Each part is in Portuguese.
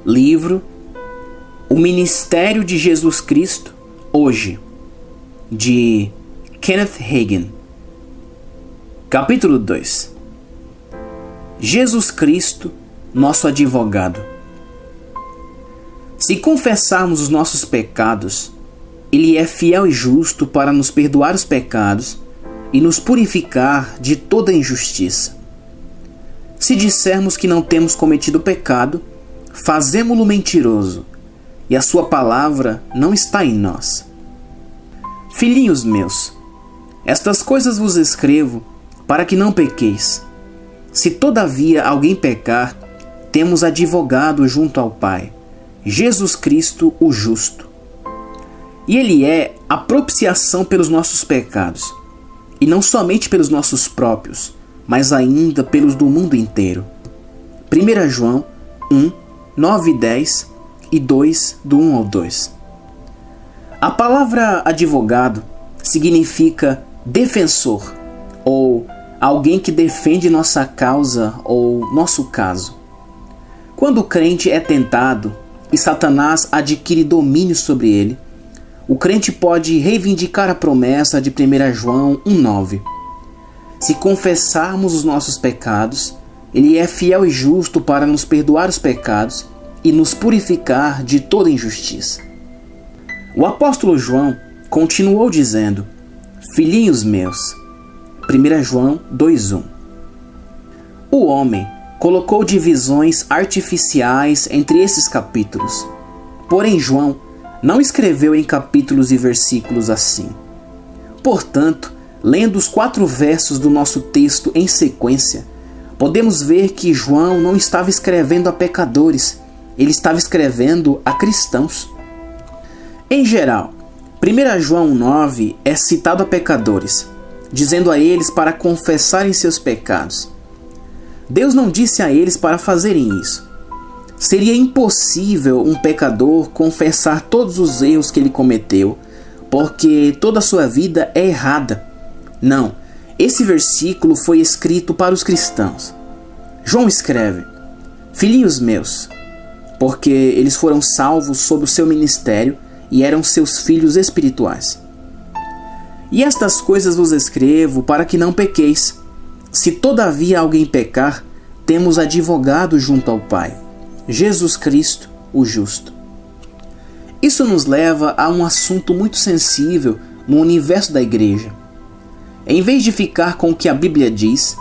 livro O Ministério de Jesus Cristo Hoje, de Kenneth Hagin. Capítulo 2. Jesus Cristo, nosso advogado. Se confessarmos os nossos pecados, Ele é fiel e justo para nos perdoar os pecados e nos purificar de toda injustiça. Se dissermos que não temos cometido pecado, fazemo-lo mentiroso, e a sua palavra não está em nós. Filhinhos meus, estas coisas vos escrevo para que não pequeis. Se todavia alguém pecar, temos advogado junto ao Pai, Jesus Cristo o justo. E Ele é a propiciação pelos nossos pecados, e não somente pelos nossos próprios, mas ainda pelos do mundo inteiro. 1 João 1, 9 e 10 e 2, do 1 ao 2. A palavra advogado significa defensor, ou alguém que defende nossa causa ou nosso caso. Quando o crente é tentado e Satanás adquire domínio sobre ele, o crente pode reivindicar a promessa de 1 João 1,9. Se confessarmos os nossos pecados, Ele é fiel e justo para nos perdoar os pecados e nos purificar de toda injustiça. O apóstolo João continuou dizendo: Filhinhos meus, 1 João 2,1. O homem colocou divisões artificiais entre esses capítulos. Porém, João não escreveu em capítulos e versículos assim. Portanto, lendo os 4 versos do nosso texto em sequência, podemos ver que João não estava escrevendo a pecadores, ele estava escrevendo a cristãos. Em geral, 1 João 9 é citado a pecadores, dizendo a eles para confessarem seus pecados. Deus não disse a eles para fazerem isso. Seria impossível um pecador confessar todos os erros que ele cometeu, porque toda a sua vida é errada. Não, esse versículo foi escrito para os cristãos. João escreve: Filhinhos meus, porque eles foram salvos sob o seu ministério e eram seus filhos espirituais. E estas coisas vos escrevo para que não pequeis. Se todavia alguém pecar, temos advogado junto ao Pai, Jesus Cristo, o justo. Isso nos leva a um assunto muito sensível no universo da igreja. Em vez de ficar com o que a Bíblia diz,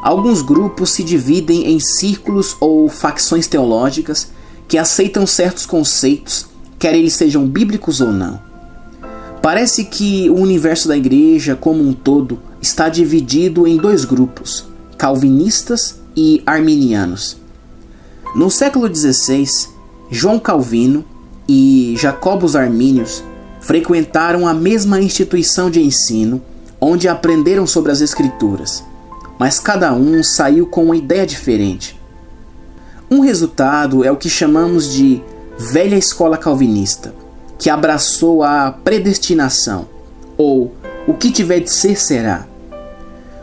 alguns grupos se dividem em círculos ou facções teológicas que aceitam certos conceitos, quer eles sejam bíblicos ou não. Parece que o universo da igreja como um todo está dividido em 2 grupos, calvinistas e arminianos. No século XVI, João Calvino e Jacobus Arminius frequentaram a mesma instituição de ensino, onde aprenderam sobre as Escrituras, mas cada um saiu com uma ideia diferente. Um resultado é o que chamamos de velha escola calvinista, que abraçou a predestinação, ou o que tiver de ser, será.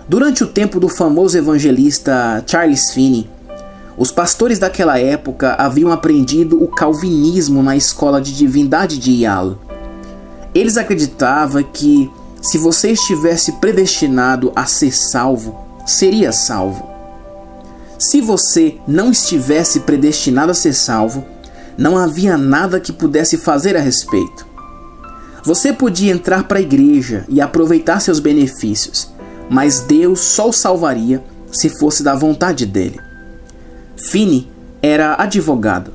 Durante o tempo do famoso evangelista Charles Finney, os pastores daquela época haviam aprendido o calvinismo na escola de divindade de Yale. Eles acreditavam que se você estivesse predestinado a ser salvo, seria salvo. Se você não estivesse predestinado a ser salvo, não havia nada que pudesse fazer a respeito. Você podia entrar para a igreja e aproveitar seus benefícios, mas Deus só o salvaria se fosse da vontade dele. Finney era advogado.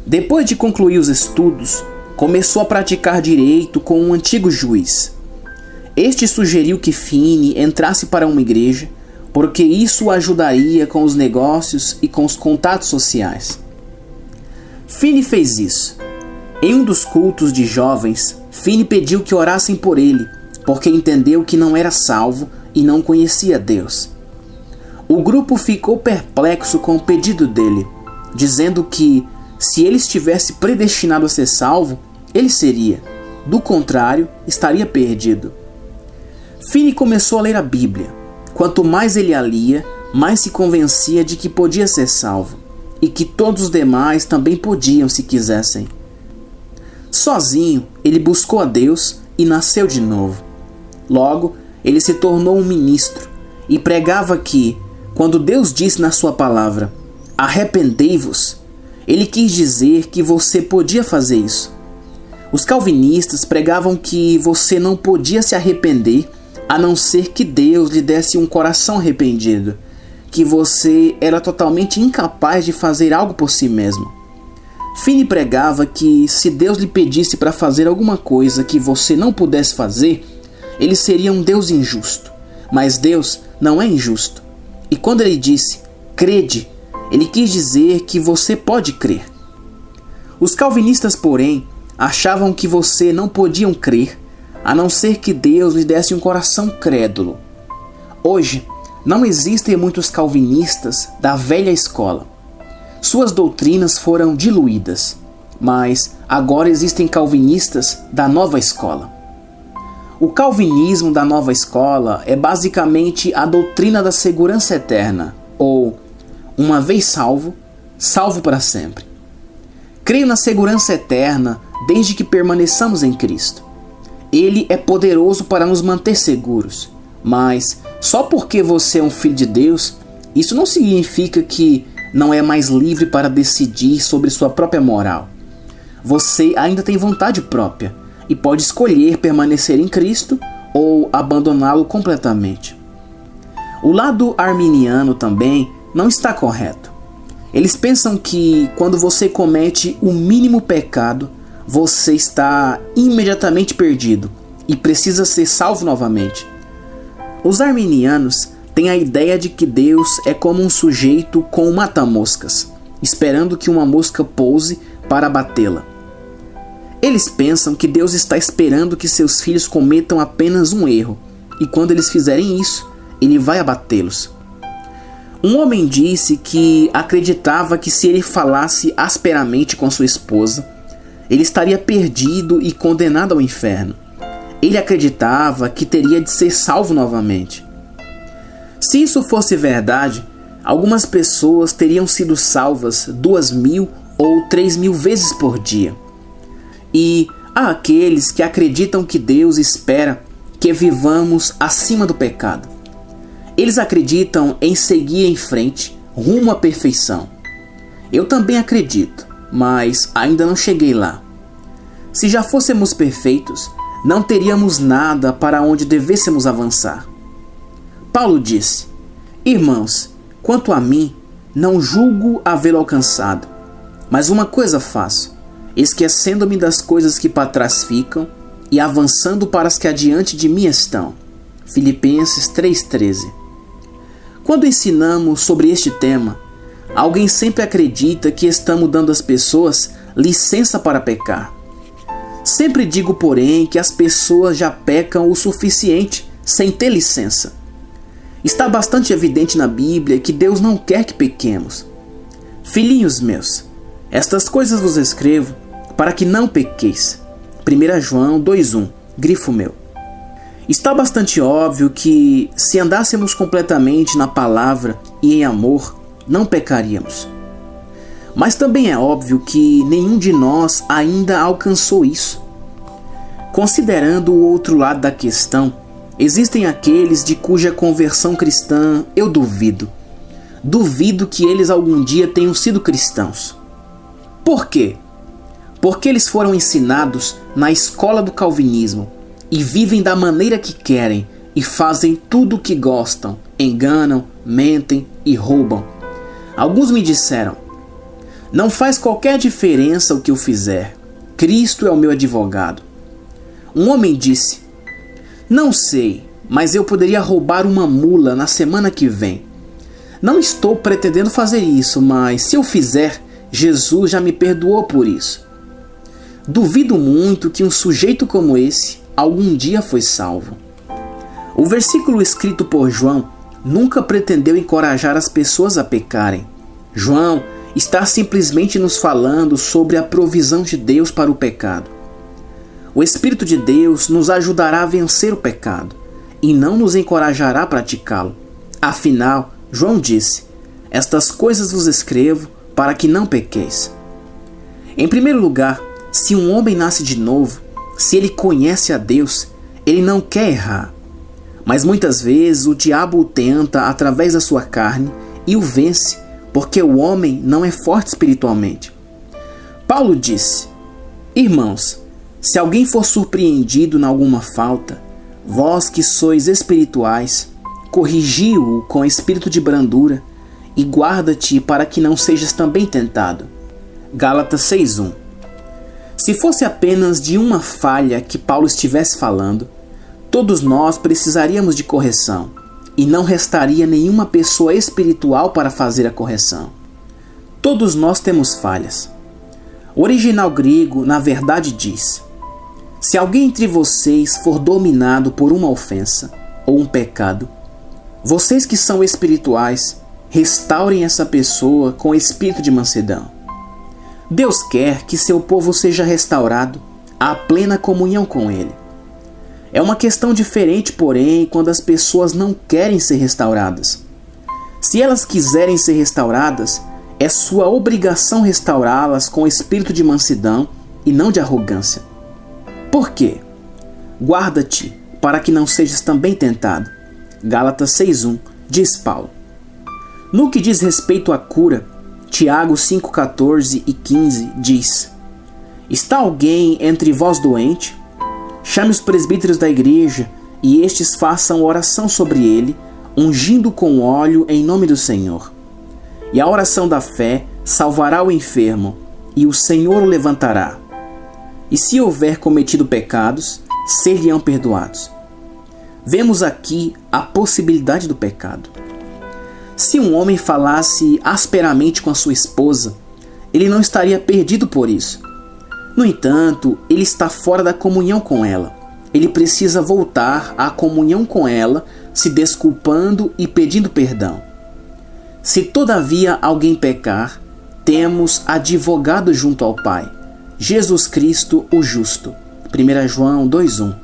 Depois de concluir os estudos, começou a praticar direito com um antigo juiz. Este sugeriu que Finney entrasse para uma igreja, porque isso o ajudaria com os negócios e com os contatos sociais. Finney fez isso. Em um dos cultos de jovens, Finney pediu que orassem por ele, porque entendeu que não era salvo e não conhecia Deus. O grupo ficou perplexo com o pedido dele, dizendo que, se ele estivesse predestinado a ser salvo, ele seria. Do contrário, estaria perdido. Finney começou a ler a Bíblia. Quanto mais ele a lia, mais se convencia de que podia ser salvo. e que todos os demais também podiam se quisessem. Sozinho, ele buscou a Deus e nasceu de novo. Logo, ele se tornou um ministro e pregava que, quando Deus disse na sua palavra, arrependei-vos, ele quis dizer que você podia fazer isso. Os calvinistas pregavam que você não podia se arrepender a não ser que Deus lhe desse um coração arrependido, que você era totalmente incapaz de fazer algo por si mesmo. Finney pregava que se Deus lhe pedisse para fazer alguma coisa que você não pudesse fazer, ele seria um Deus injusto. Mas Deus não é injusto. E quando ele disse, crede, ele quis dizer que você pode crer. Os calvinistas, porém, achavam que você não podiam crer, a não ser que Deus lhe desse um coração crédulo. Hoje, não existem muitos calvinistas da velha escola. Suas doutrinas foram diluídas, mas agora existem calvinistas da nova escola. O calvinismo da nova escola é basicamente a doutrina da segurança eterna, ou, uma vez salvo, salvo para sempre. Creio na segurança eterna desde que permaneçamos em Cristo. Ele é poderoso para nos manter seguros, mas só porque você é um filho de Deus, isso não significa que não é mais livre para decidir sobre sua própria moral. Você ainda tem vontade própria e pode escolher permanecer em Cristo ou abandoná-lo completamente. O lado arminiano também não está correto. Eles pensam que quando você comete o mínimo pecado, você está imediatamente perdido e precisa ser salvo novamente. Os arminianos têm a ideia de que Deus é como um sujeito com um mata-moscas, esperando que uma mosca pouse para abatê-la. Eles pensam que Deus está esperando que seus filhos cometam apenas um erro, e quando eles fizerem isso, ele vai abatê-los. Um homem disse que acreditava que se ele falasse asperamente com sua esposa, ele estaria perdido e condenado ao inferno. Ele acreditava que teria de ser salvo novamente. Se isso fosse verdade, algumas pessoas teriam sido salvas 2.000 ou 3.000 vezes por dia. E há aqueles que acreditam que Deus espera que vivamos acima do pecado. Eles acreditam em seguir em frente, rumo à perfeição. Eu também acredito, mas ainda não cheguei lá. Se já fôssemos perfeitos, não teríamos nada para onde devêssemos avançar. Paulo disse, irmãos, quanto a mim, não julgo havê-lo alcançado, mas uma coisa faço, esquecendo-me das coisas que para trás ficam e avançando para as que adiante de mim estão. Filipenses 3,13. Quando ensinamos sobre este tema, alguém sempre acredita que estamos dando às pessoas licença para pecar. Sempre digo, porém, que as pessoas já pecam o suficiente sem ter licença. Está bastante evidente na Bíblia que Deus não quer que pequemos. Filhinhos meus, estas coisas vos escrevo para que não pequeis. 1 João 2,1, grifo meu. Está bastante óbvio que, se andássemos completamente na palavra e em amor, não pecaríamos. Mas também é óbvio que nenhum de nós ainda alcançou isso. Considerando o outro lado da questão, existem aqueles de cuja conversão cristã eu duvido. Duvido que eles algum dia tenham sido cristãos. Por quê? Porque eles foram ensinados na escola do calvinismo e vivem da maneira que querem e fazem tudo o que gostam, enganam, mentem e roubam. Alguns me disseram, não faz qualquer diferença o que eu fizer, Cristo é o meu advogado. Um homem disse, não sei, mas eu poderia roubar uma mula na semana que vem. Não estou pretendendo fazer isso, mas se eu fizer, Jesus já me perdoou por isso. Duvido muito que um sujeito como esse algum dia foi salvo. O versículo escrito por João nunca pretendeu encorajar as pessoas a pecarem. João está simplesmente nos falando sobre a provisão de Deus para o pecado. O Espírito de Deus nos ajudará a vencer o pecado e não nos encorajará a praticá-lo. Afinal, João disse, estas coisas vos escrevo para que não pequeis. Em primeiro lugar, se um homem nasce de novo, se ele conhece a Deus, ele não quer errar. Mas muitas vezes o diabo o tenta através da sua carne e o vence, porque o homem não é forte espiritualmente. Paulo disse: Irmãos, se alguém for surpreendido em alguma falta, vós que sois espirituais, corrigi-o com espírito de brandura e guarda-te para que não sejas também tentado. Gálatas 6:1. Se fosse apenas de uma falha que Paulo estivesse falando, todos nós precisaríamos de correção, e não restaria nenhuma pessoa espiritual para fazer a correção. Todos nós temos falhas. O original grego, na verdade, diz: se alguém entre vocês for dominado por uma ofensa ou um pecado, vocês que são espirituais, restaurem essa pessoa com espírito de mansidão. Deus quer que seu povo seja restaurado à plena comunhão com Ele. É uma questão diferente, porém, quando as pessoas não querem ser restauradas. Se elas quiserem ser restauradas, é sua obrigação restaurá-las com espírito de mansidão e não de arrogância. Por quê? Guarda-te para que não sejas também tentado. Gálatas 6:1, diz Paulo. No que diz respeito à cura, Tiago 5:14 e 15 diz: Está alguém entre vós doente? Chame os presbíteros da igreja e estes façam oração sobre ele, ungindo com óleo em nome do Senhor. E a oração da fé salvará o enfermo, e o Senhor o levantará. E se houver cometido pecados, ser-lhe-ão perdoados. Vemos aqui a possibilidade do pecado. Se um homem falasse asperamente com a sua esposa, ele não estaria perdido por isso. No entanto, ele está fora da comunhão com ela. Ele precisa voltar à comunhão com ela, se desculpando e pedindo perdão. Se todavia alguém pecar, temos advogado junto ao Pai, Jesus Cristo o justo. 1 João 2:1.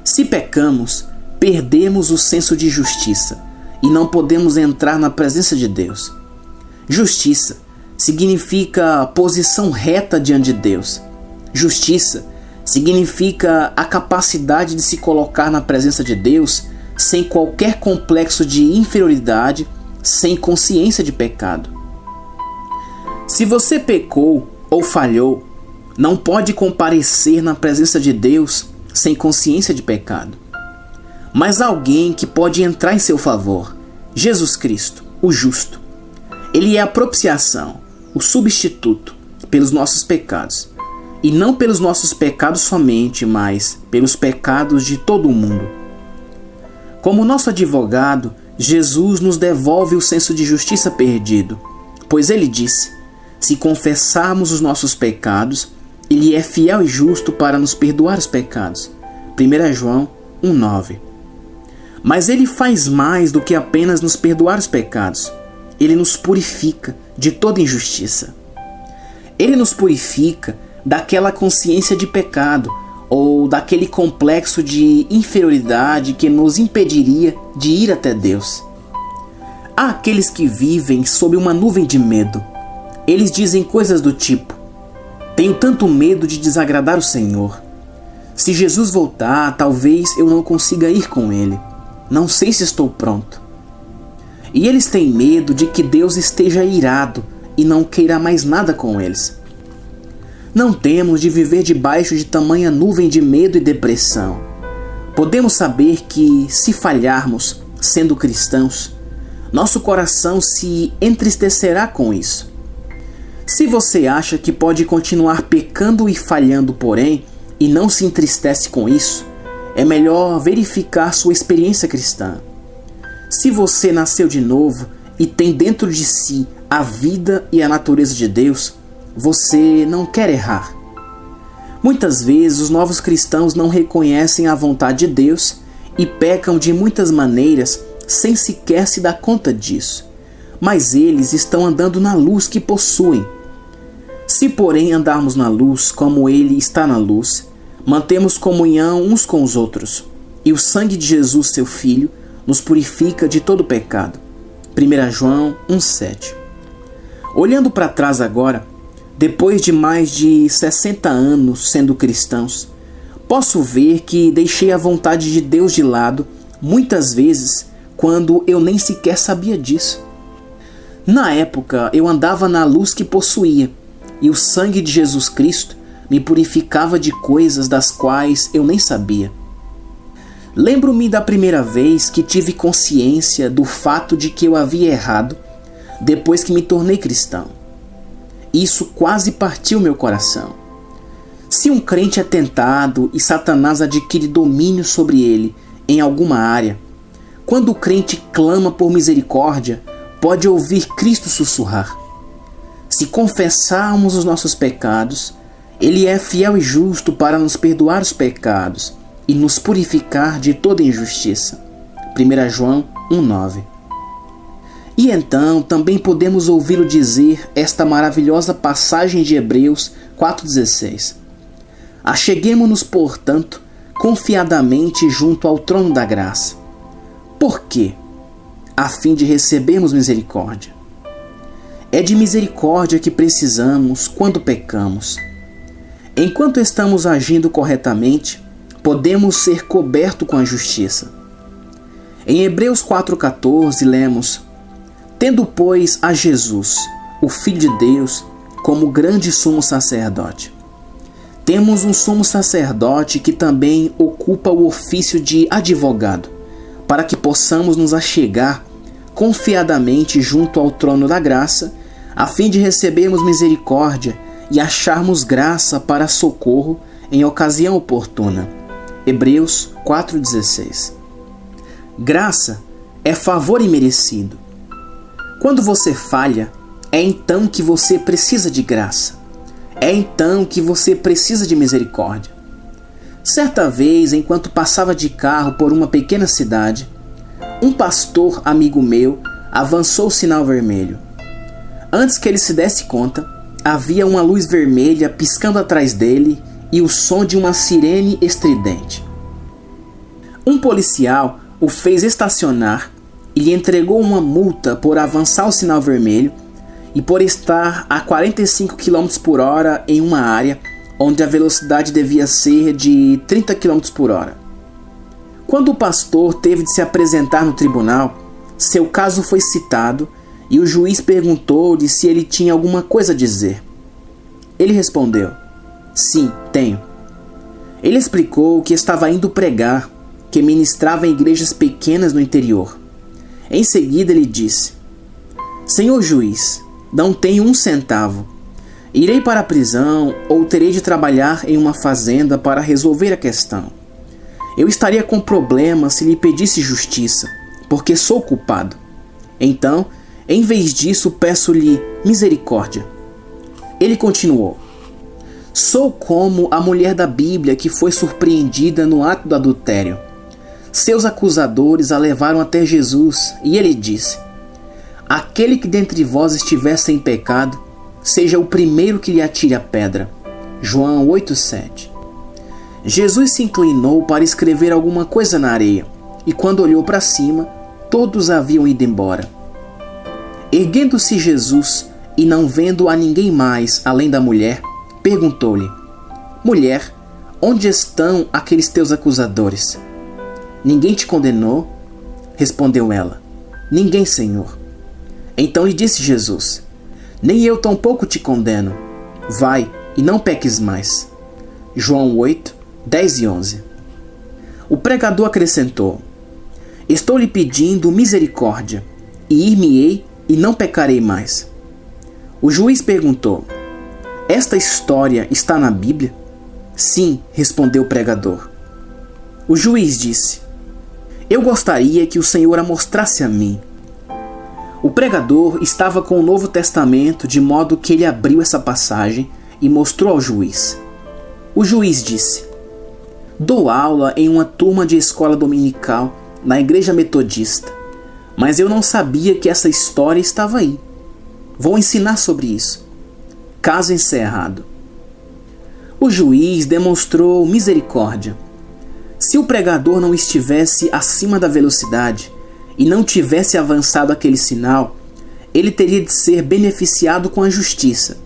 Se pecamos, perdemos o senso de justiça e não podemos entrar na presença de Deus. Justiça significa posição reta diante de Deus. Justiça significa a capacidade de se colocar na presença de Deus sem qualquer complexo de inferioridade, sem consciência de pecado. Se você pecou ou falhou, não pode comparecer na presença de Deus sem consciência de pecado. Mas há alguém que pode entrar em seu favor: Jesus Cristo, o justo. Ele é a propiciação, o substituto pelos nossos pecados. E não pelos nossos pecados somente, mas pelos pecados de todo o mundo. Como nosso advogado, Jesus nos devolve o senso de justiça perdido, pois ele disse: se confessarmos os nossos pecados, ele é fiel e justo para nos perdoar os pecados. 1 João 1:9. Mas ele faz mais do que apenas nos perdoar os pecados. Ele nos purifica de toda injustiça. Ele nos purifica daquela consciência de pecado ou daquele complexo de inferioridade que nos impediria de ir até Deus. Há aqueles que vivem sob uma nuvem de medo. Eles dizem coisas do tipo: tenho tanto medo de desagradar o Senhor. Se Jesus voltar, talvez eu não consiga ir com Ele. Não sei se estou pronto. E eles têm medo de que Deus esteja irado e não queira mais nada com eles. Não temos de viver debaixo de tamanha nuvem de medo e depressão. Podemos saber que, se falharmos, sendo cristãos, nosso coração se entristecerá com isso. Se você acha que pode continuar pecando e falhando, porém, e não se entristece com isso, é melhor verificar sua experiência cristã. Se você nasceu de novo e tem dentro de si a vida e a natureza de Deus, você não quer errar. Muitas vezes os novos cristãos não reconhecem a vontade de Deus e pecam de muitas maneiras sem sequer se dar conta disso. Mas eles estão andando na luz que possuem. Se, porém, andarmos na luz como Ele está na luz, mantemos comunhão uns com os outros, e o sangue de Jesus, seu Filho, nos purifica de todo pecado. 1 João 1:7. Olhando para trás agora, depois de mais de 60 anos sendo cristãos, posso ver que deixei a vontade de Deus de lado muitas vezes quando eu nem sequer sabia disso. Na época, eu andava na luz que possuía, e o sangue de Jesus Cristo me purificava de coisas das quais eu nem sabia. Lembro-me da primeira vez que tive consciência do fato de que eu havia errado depois que me tornei cristão. Isso quase partiu meu coração. Se um crente é tentado e Satanás adquire domínio sobre ele em alguma área, quando o crente clama por misericórdia, pode ouvir Cristo sussurrar: se confessarmos os nossos pecados, Ele é fiel e justo para nos perdoar os pecados e nos purificar de toda injustiça. 1 João 1,9. E então também podemos ouvi-lo dizer esta maravilhosa passagem de Hebreus 4,16. Acheguemo-nos, portanto, confiadamente junto ao trono da graça. Por quê? A fim de recebermos misericórdia. É de misericórdia que precisamos quando pecamos. Enquanto estamos agindo corretamente, podemos ser cobertos com a justiça. Em Hebreus 4,14 lemos: tendo, pois, a Jesus, o Filho de Deus, como grande sumo sacerdote. Temos um sumo sacerdote que também ocupa o ofício de advogado, para que possamos nos achegar confiadamente junto ao trono da graça, a fim de recebermos misericórdia e acharmos graça para socorro em ocasião oportuna. Hebreus 4,16. Graça é favor imerecido. Quando você falha, é então que você precisa de graça. É então que você precisa de misericórdia. Certa vez, enquanto passava de carro por uma pequena cidade, um pastor amigo meu avançou o sinal vermelho. Antes que ele se desse conta, havia uma luz vermelha piscando atrás dele e o som de uma sirene estridente. Um policial o fez estacionar e lhe entregou uma multa por avançar o sinal vermelho e por estar a 45 km por hora em uma área onde a velocidade devia ser de 30 km por hora. Quando o pastor teve de se apresentar no tribunal, seu caso foi citado e o juiz perguntou-lhe se ele tinha alguma coisa a dizer. Ele respondeu: sim, tenho. Ele explicou que estava indo pregar, que ministrava em igrejas pequenas no interior. Em seguida ele disse: senhor juiz, não tenho um centavo. Irei para a prisão ou terei de trabalhar em uma fazenda para resolver a questão. Eu estaria com problema se lhe pedisse justiça, porque sou culpado. Então, em vez disso, peço-lhe misericórdia. Ele continuou: sou como a mulher da Bíblia que foi surpreendida no ato do adultério. Seus acusadores a levaram até Jesus e ele disse: aquele que dentre vós estiver sem pecado, seja o primeiro que lhe atire a pedra. João 8,7. Jesus se inclinou para escrever alguma coisa na areia, e quando olhou para cima, todos haviam ido embora. Erguendo-se Jesus e não vendo a ninguém mais além da mulher, perguntou-lhe: mulher, onde estão aqueles teus acusadores? Ninguém te condenou? Respondeu ela: ninguém, Senhor. Então lhe disse Jesus: nem eu tampouco te condeno. Vai e não peques mais. João 8, 10 e 11. O pregador acrescentou: estou lhe pedindo misericórdia, e ir-me-ei e não pecarei mais. O juiz perguntou: esta história está na Bíblia? Sim, respondeu o pregador. O juiz disse: eu gostaria que o Senhor a mostrasse a mim. O pregador estava com o Novo Testamento, de modo que ele abriu essa passagem e mostrou ao juiz. O juiz disse: dou aula em uma turma de escola dominical na igreja metodista, mas eu não sabia que essa história estava aí. Vou ensinar sobre isso. Caso encerrado. O juiz demonstrou misericórdia. Se o pregador não estivesse acima da velocidade e não tivesse avançado aquele sinal, ele teria de ser beneficiado com a justiça.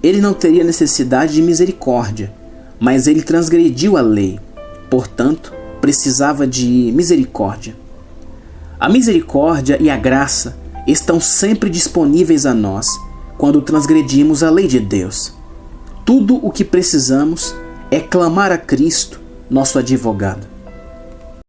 Ele não teria necessidade de misericórdia, mas ele transgrediu a lei, portanto, precisava de misericórdia. A misericórdia e a graça estão sempre disponíveis a nós quando transgredimos a lei de Deus. Tudo o que precisamos é clamar a Cristo, nosso advogado.